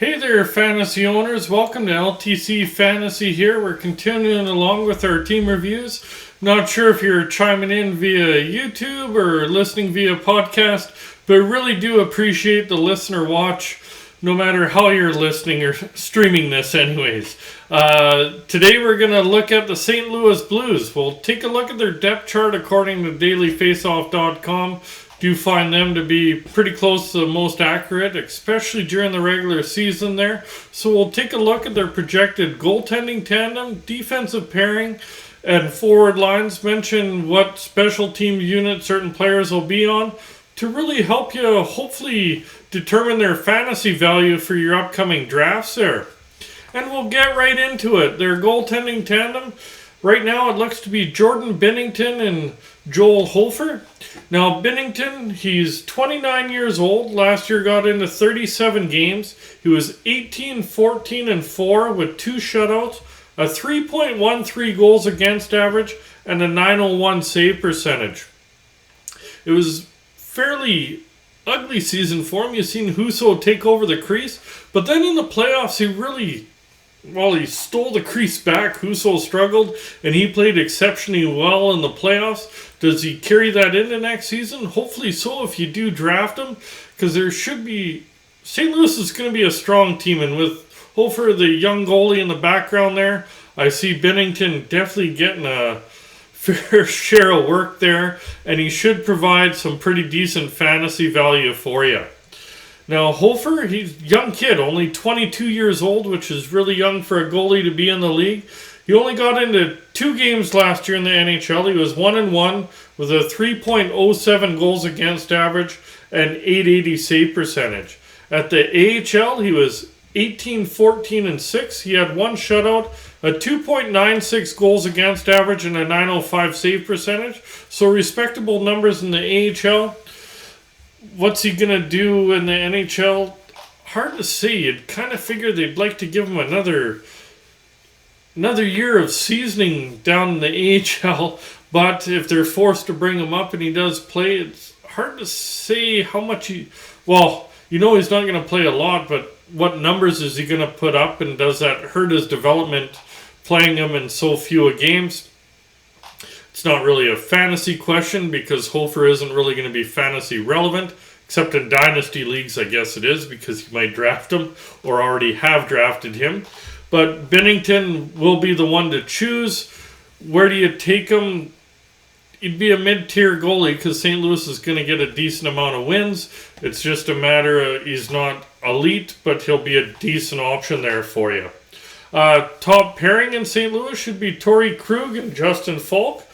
Hey there, fantasy owners. Welcome to LTC Fantasy here. We're continuing along with our team reviews. Not sure if you're chiming in via YouTube or listening via podcast, but really do appreciate the listener watch, no matter how you're listening or streaming this anyways. Today we're going to look at the St. Louis Blues. We'll take a look at their depth chart according to dailyfaceoff.com. Do find them to be pretty close to the most accurate, especially during the regular season there. So we'll take a look at their projected goaltending tandem, defensive pairing, and forward lines. Mention what special team unit certain players will be on to really help you hopefully determine their fantasy value for your upcoming drafts there. And we'll get right into it. Their goaltending tandem, right now it looks to be Jordan Binnington and Joel Hofer. Now, Binnington, he's 29 years old. Last year got into 37 games. He was 18, 14, and 4 with 2 shutouts, a 3.13 goals against average, and a .901 save percentage. It was fairly ugly season for him. You've seen Husso take over the crease, but then in the playoffs, he stole the crease back. Husso struggled, and he played exceptionally well in the playoffs. Does he carry that into next season? Hopefully so if you do draft him, because St. Louis is going to be a strong team, and with Hofer, the young goalie in the background there, I see Binnington definitely getting a fair share of work there, and he should provide some pretty decent fantasy value for you. Now, Hofer, he's a young kid, only 22 years old, which is really young for a goalie to be in the league. He only got into 2 games last year in the NHL. He was 1-1 with a 3.07 goals against average and .880 save percentage. At the AHL, he was 18, 14, and 6. He had 1 shutout, a 2.96 goals against average, and a .905 save percentage. So respectable numbers in the AHL. What's he going to do in the NHL? Hard to say. You'd kind of figure they'd like to give him another year of seasoning down in the AHL, but if they're forced to bring him up and he does play, it's hard to say how much he's not going to play a lot, but what numbers is he going to put up, and does that hurt his development playing him in so few games? It's not really a fantasy question because Hofer isn't really going to be fantasy relevant, except in dynasty leagues, I guess it is, because you might draft him or already have drafted him. But Binnington will be the one to choose. Where do you take him? He'd be a mid-tier goalie because St. Louis is going to get a decent amount of wins. It's just a matter of he's not elite, but he'll be a decent option there for you. Top pairing in St. Louis should be Torrey Krug and Justin Falk.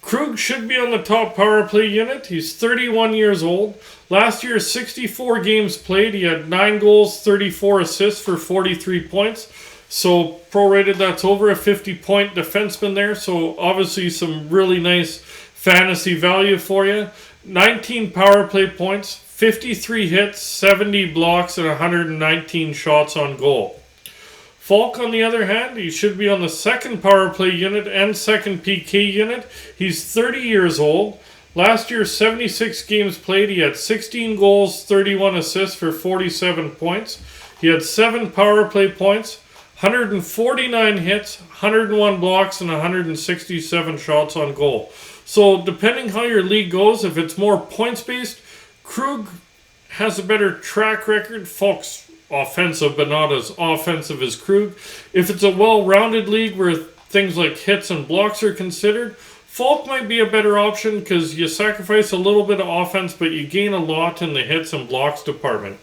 Krug should be on the top power play unit. He's 31 years old. Last year, 64 games played. He had 9 goals, 34 assists for 43 points. So prorated, that's over a 50-point defenseman there. So obviously some really nice fantasy value for you. 19 power play points, 53 hits, 70 blocks, and 119 shots on goal. Falk, on the other hand, he should be on the second power play unit and second PK unit. He's 30 years old. Last year, 76 games played. He had 16 goals, 31 assists for 47 points. He had 7 power play points, 149 hits, 101 blocks, and 167 shots on goal. So depending how your league goes, if it's more points-based, Krug has a better track record. Falk's offensive, but not as offensive as Krug. If it's a well-rounded league where things like hits and blocks are considered, Falk might be a better option because you sacrifice a little bit of offense, but you gain a lot in the hits and blocks department.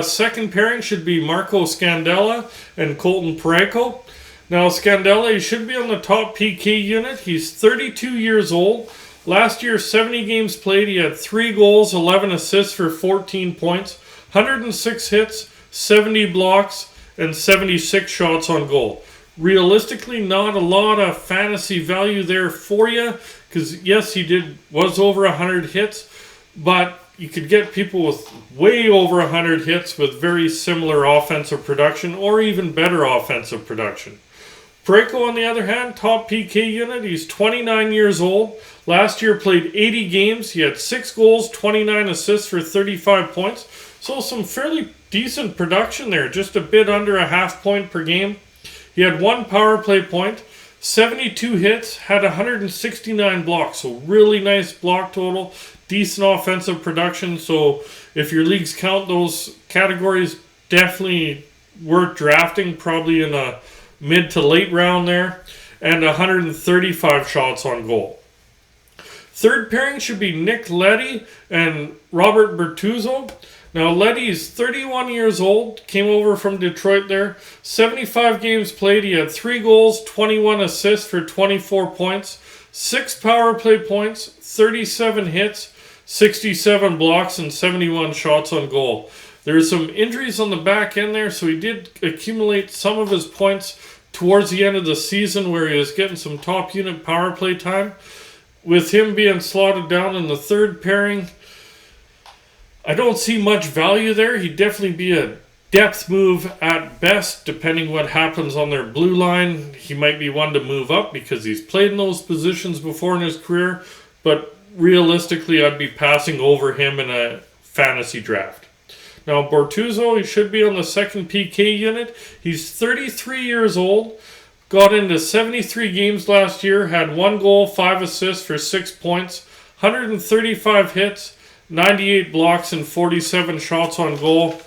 Second pairing should be Marco Scandala and Colton Prankel. Now, Scandala, he should be on the top PK unit. He's 32 years old. Last year, 70 games played. He had 3 goals, 11 assists for 14 points, 106 hits, 70 blocks, and 76 shots on goal. Realistically, not a lot of fantasy value there for you, because yes, he was over 100 hits, but you could get people with way over 100 hits with very similar offensive production or even better offensive production. Prankel, on the other hand, top PK unit, he's 29 years old. Last year played 80 games. He had 6 goals, 29 assists for 35 points. So some fairly decent production there, just a bit under a half point per game. He had 1 power play point, 72 hits, had 169 blocks. So really nice block total, decent offensive production. So if your leagues count those categories, definitely worth drafting, probably in a mid to late round there. And 135 shots on goal. Third pairing should be Nick Letty and Robert Bertuzzo. Now, Letty is 31 years old, came over from Detroit there. 75 games played. He had 3 goals, 21 assists for 24 points, 6 power play points, 37 hits, 67 blocks, and 71 shots on goal. There's some injuries on the back end there, so he did accumulate some of his points towards the end of the season where he was getting some top unit power play time. With him being slotted down in the third pairing, I don't see much value there. He'd definitely be a depth move at best, depending what happens on their blue line. He might be one to move up because he's played in those positions before in his career, but realistically, I'd be passing over him in a fantasy draft. Now, Bertuzzo, he should be on the second PK unit. He's 33 years old. Got into 73 games last year, had 1 goal, 5 assists for 6 points, 135 hits, 98 blocks, and 47 shots on goal.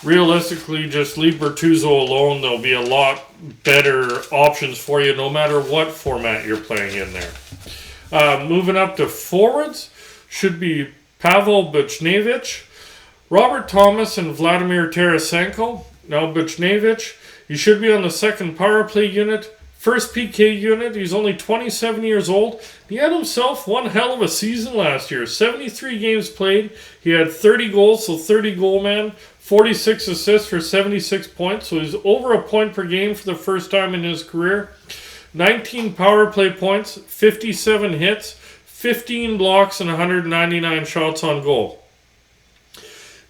Realistically, just leave Bertuzzo alone. There'll be a lot better options for you no matter what format you're playing in there. Moving up to forwards should be Pavel Buchnevich, Robert Thomas, and Vladimir Teresenko. Now, Buchnevich, he should be on the second power play unit. First PK unit, he's only 27 years old. He had himself one hell of a season last year. 73 games played. He had 30 goals, so 30 goal man. 46 assists for 76 points, so he's over a point per game for the first time in his career. 19 power play points, 57 hits, 15 blocks, and 199 shots on goal.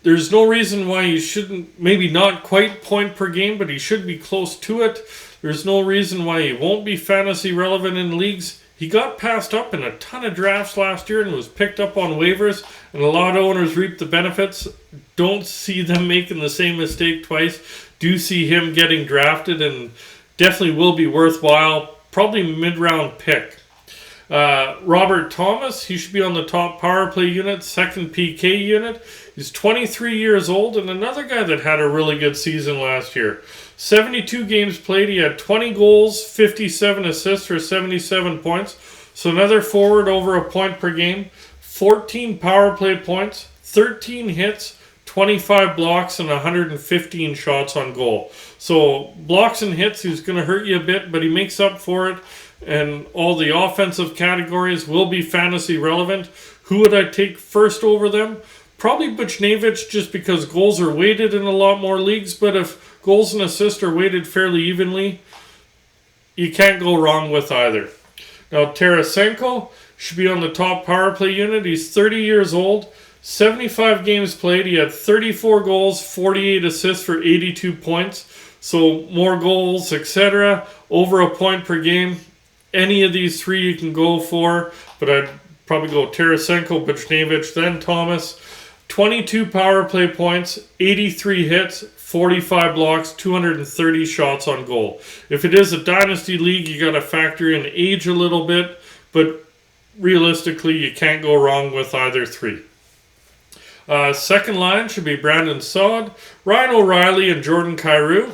There's no reason why he shouldn't, maybe not quite point per game, but he should be close to it. There's no reason why he won't be fantasy relevant in leagues. He got passed up in a ton of drafts last year and was picked up on waivers, and a lot of owners reaped the benefits. Don't see them making the same mistake twice. Do see him getting drafted and definitely will be worthwhile. Probably mid-round pick. Robert Thomas, he should be on the top power play unit, second PK unit. He's 23 years old and another guy that had a really good season last year. 72 games played, he had 20 goals, 57 assists for 77 points. So another forward over a point per game. 14 power play points, 13 hits, 25 blocks, and 115 shots on goal. So blocks and hits, he's going to hurt you a bit, but he makes up for it. And all the offensive categories will be fantasy relevant. Who would I take first over them? Probably Buchnevich, just because goals are weighted in a lot more leagues. But if goals and assists are weighted fairly evenly, you can't go wrong with either. Now, Teresenko should be on the top power play unit. He's 30 years old, 75 games played. He had 34 goals, 48 assists for 82 points. So more goals, etc. Over a point per game. Any of these three you can go for, but I'd probably go Teresenko, Buchnevich, then Thomas. 22 power play points, 83 hits, 45 blocks, 230 shots on goal. If it is a dynasty league, you got to factor in age a little bit, but realistically, you can't go wrong with either three. Second line should be Brandon Shen, Ryan O'Reilly, and Jordan Kyrou.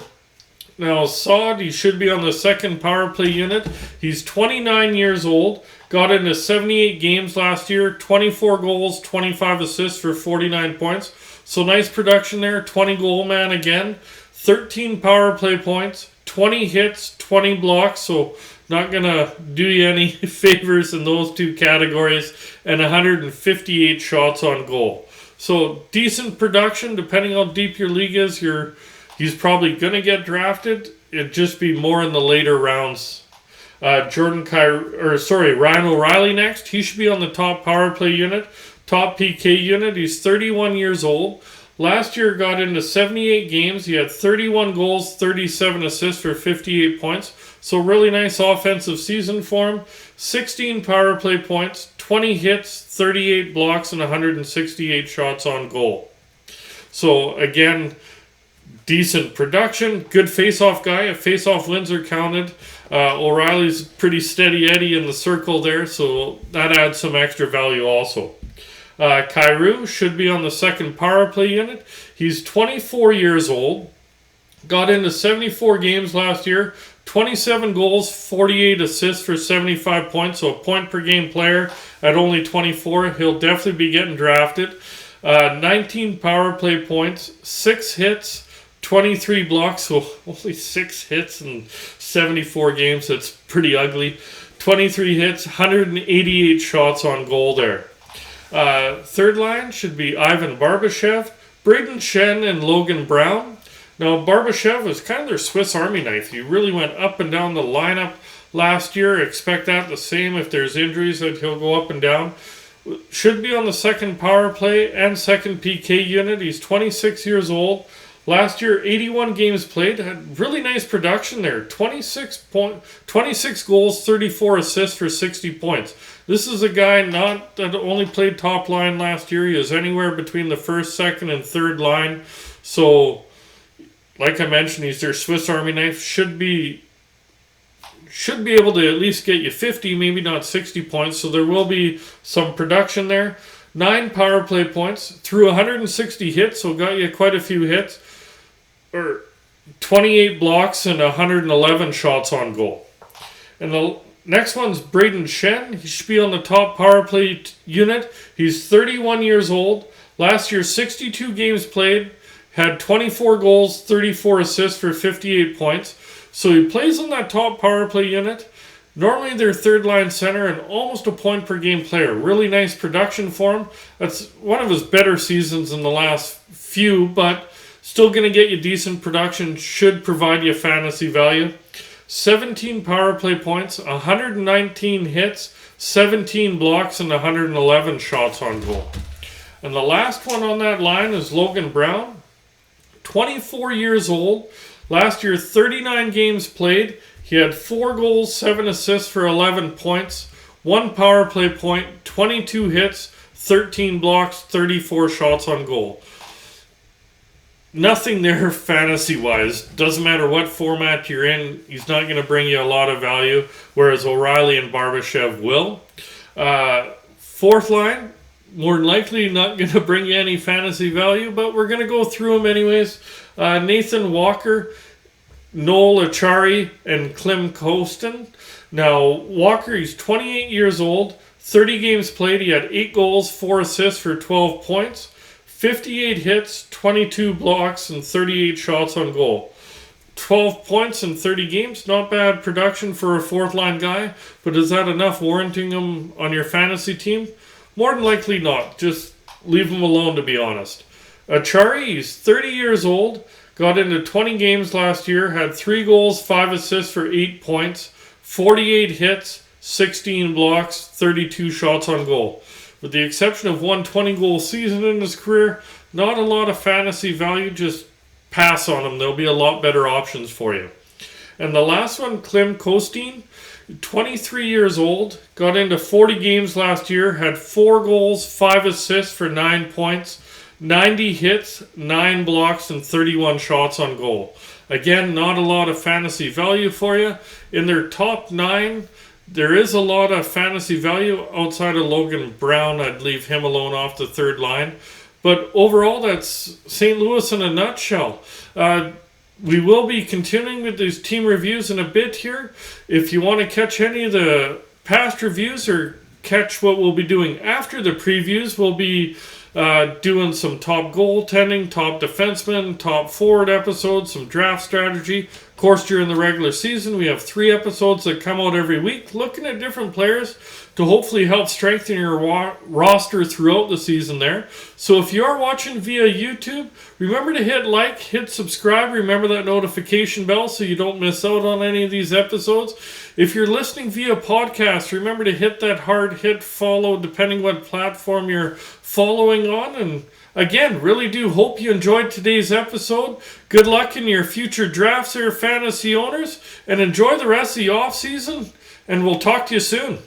Now, Sod, he should be on the second power play unit. He's 29 years old. Got into 78 games last year. 24 goals, 25 assists for 49 points. So nice production there. 20 goal man again. 13 power play points. 20 hits, 20 blocks. So not going to do you any favors in those two categories. And 158 shots on goal. So decent production. Depending how deep your league is, he's probably going to get drafted. It'd just be more in the later rounds. Ryan O'Reilly next. He should be on the top power play unit, top PK unit. He's 31 years old. Last year got into 78 games. He had 31 goals, 37 assists for 58 points. So really nice offensive season for him. 16 power play points, 20 hits, 38 blocks, and 168 shots on goal. So again, decent production, good face-off guy. If face-off wins are counted, O'Reilly's pretty steady Eddie in the circle there, so that adds some extra value also. Kyrou should be on the second power play unit. He's 24 years old. Got into 74 games last year. 27 goals, 48 assists for 75 points. So a point per game player at only 24. He'll definitely be getting drafted. 19 power play points, 6 hits, 23 blocks. So only 6 hits in 74 games. That's pretty ugly. 23 hits, 188 shots on goal there. Third line should be Ivan Barbachev, Braden Shen, and Logan Brown. Now, Barbachev was kind of their Swiss Army knife. He really went up and down the lineup last year. Expect that the same. If there's injuries, that he'll go up and down. Should be on the second power play and second PK unit. He's 26 years old. Last year, 81 games played. Had really nice production there. 26 goals, 34 assists for 60 points. This is a guy not that only played top line last year. He was anywhere between the first, second, and third line. So, like I mentioned, he's their Swiss Army knife. Should be able to at least get you 50, maybe not 60 points. So there will be some production there. 9 power play points through 160 hits, so got you quite a few hits. Or 28 blocks and 111 shots on goal. And the next one's Braden Shen. He should be on the top power play unit. He's 31 years old. Last year, 62 games played. Had 24 goals, 34 assists for 58 points. So he plays on that top power play unit. Normally their third line center and almost a point per game player. Really nice production for him. That's one of his better seasons in the last few, but still going to get you decent production. Should provide you fantasy value. 17 power play points, 119 hits, 17 blocks, and 111 shots on goal. And the last one on that line is Logan Brown. 24 years old. Last year, 39 games played. He had 4 goals, 7 assists for 11 points, 1 power play point, 22 hits, 13 blocks, 34 shots on goal. Nothing there fantasy-wise. Doesn't matter what format you're in. He's not going to bring you a lot of value, whereas O'Reilly and Barbachev will. Fourth line, more than likely not going to bring you any fantasy value, but we're going to go through them anyways. Nathan Walker, Noel Achari, and Klim Kostin. Now, Walker, he's 28 years old, 30 games played. He had 8 goals, 4 assists for 12 points, 58 hits, 22 blocks, and 38 shots on goal. 12 points in 30 games, not bad production for a fourth line guy, but is that enough warranting him on your fantasy team? More than likely not. Just leave him alone, to be honest. Achari, he's 30 years old, got into 20 games last year, had 3 goals, 5 assists for 8 points, 48 hits, 16 blocks, 32 shots on goal. With the exception of one 20-goal season in his career, not a lot of fantasy value. Just pass on him. There'll be a lot better options for you. And the last one, Klim Kostin, 23 years old, got into 40 games last year, had 4 goals, 5 assists for 9 points, 90 hits, 9 blocks, and 31 shots on goal. Again, not a lot of fantasy value for you. In their top 9, there is a lot of fantasy value outside of Logan Brown. I'd leave him alone off the third line. But overall, that's St. Louis in a nutshell. We will be continuing with these team reviews in a bit here. If you want to catch any of the past reviews or catch what we'll be doing after the previews, we'll be doing some top goaltending, top defenseman, top forward episodes, some draft strategy. Of course, during the regular season, we have 3 episodes that come out every week looking at different players to hopefully help strengthen your roster throughout the season there. So if you are watching via YouTube, remember to hit like, hit subscribe, remember that notification bell so you don't miss out on any of these episodes. If you're listening via podcast, remember to hit that hard hit follow depending what platform you're following on. And again, really do hope you enjoyed today's episode. Good luck in your future drafts here, fantasy owners, and enjoy the rest of the off season, and we'll talk to you soon.